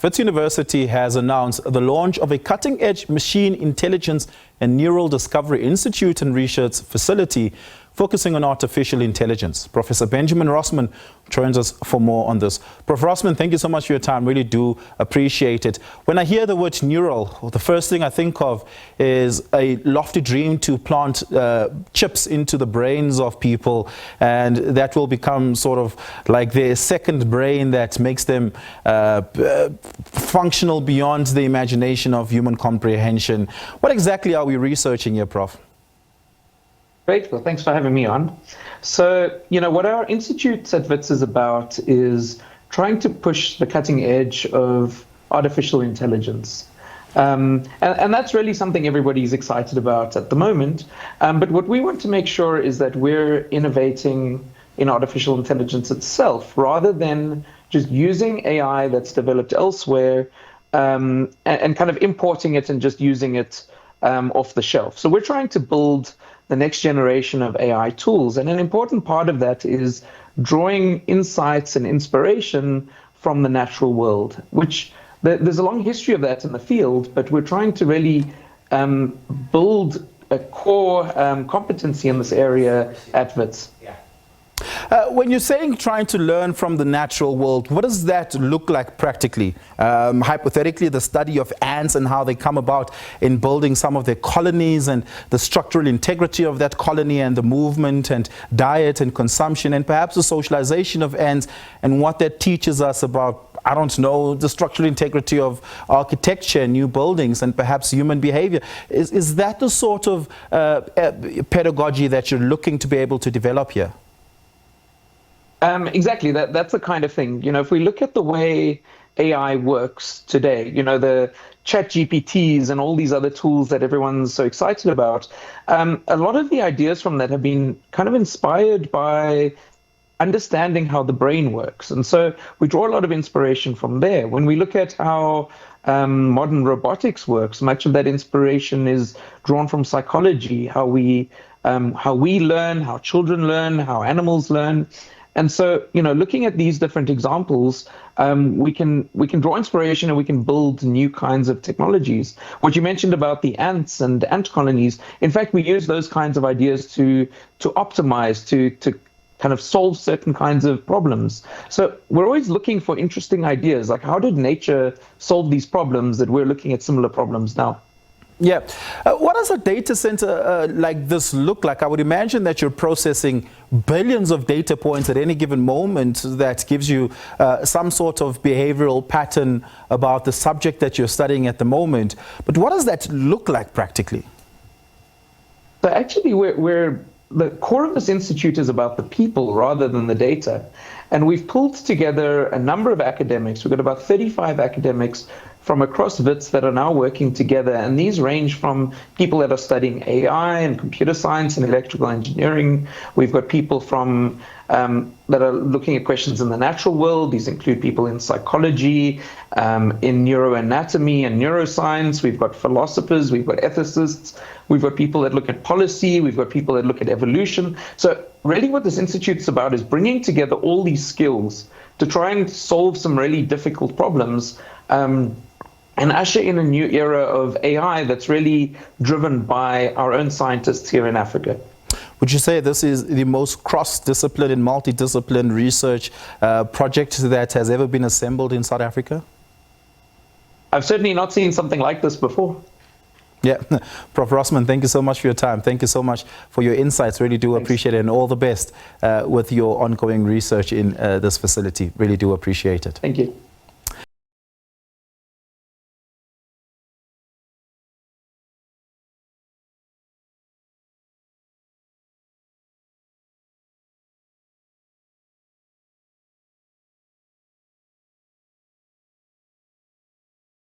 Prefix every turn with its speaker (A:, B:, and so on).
A: Wits University has announced the launch of a cutting-edge machine intelligence and neural discovery institute and research facility focusing on artificial intelligence. Professor Benjamin Rosman joins us for more on this. Prof. Rosman, thank you so much for your time. Really do appreciate it. When I hear the word neural, the first thing I think of is a lofty dream to plant chips into the brains of people, and that will become sort of like their second brain that makes them functional beyond the imagination of human comprehension. What exactly are we researching here, Prof?
B: Great. Well, thanks for having me on. So, what our institute at Wits is about is trying to push the cutting edge of artificial intelligence. And that's really something everybody's excited about at the moment. But what we want to make sure is that we're innovating in artificial intelligence itself, rather than just using AI that's developed elsewhere and kind of importing it and just using it off the shelf. So we're trying to build the next generation of AI tools. And an important part of that is drawing insights and inspiration from the natural world, which there's a long history of that in the field, but we're trying to really build a core competency in this area at Wits.
A: When you're saying trying to learn from the natural world, what does that look like practically? Hypothetically, the study of ants and how they come about in building some of their colonies and the structural integrity of that colony and the movement and diet and consumption, and perhaps the socialization of ants and what that teaches us about, I don't know, the structural integrity of architecture, new buildings, and perhaps human behavior. Is that the sort of pedagogy that you're looking to be able to develop here?
B: Exactly. That's the kind of thing. If we look at the way AI works today, the chat GPTs and all these other tools that everyone's so excited about, a lot of the ideas from that have been kind of inspired by understanding how the brain works. And so we draw a lot of inspiration from there. When we look at how modern robotics works, much of that inspiration is drawn from psychology, how we learn, how children learn, how animals learn. And so, looking at these different examples, we can draw inspiration and we can build new kinds of technologies. What you mentioned about the ants and ant colonies, in fact, we use those kinds of ideas to optimize, to kind of solve certain kinds of problems. So we're always looking for interesting ideas, like how did nature solve these problems that we're looking at similar problems now?
A: Yeah. What does a data center like this look like? I would imagine that you're processing billions of data points at any given moment that gives you some sort of behavioral pattern about the subject that you're studying at the moment. But what does that look like practically?
B: So actually, the core of this institute is about the people rather than the data. And we've pulled together a number of academics. We've got about 35 academics from across Wits that are now working together. And these range from people that are studying AI and computer science and electrical engineering. We've got people from that are looking at questions in the natural world. These include people in psychology, in neuroanatomy and neuroscience. We've got philosophers, we've got ethicists, we've got people that look at policy, we've got people that look at evolution. So really what this institute's about is bringing together all these skills to try and solve some really difficult problems and usher in a new era of AI that's really driven by our own scientists here in Africa.
A: Would you say this is the most cross-discipline and multidiscipline research project that has ever been assembled in South Africa?
B: I've certainly not seen something like this before.
A: Yeah. Prof. Rosman, thank you so much for your time. Thank you so much for your insights. Really do appreciate it, and all the best with your ongoing research in this facility. Really do appreciate it.
B: Thank you.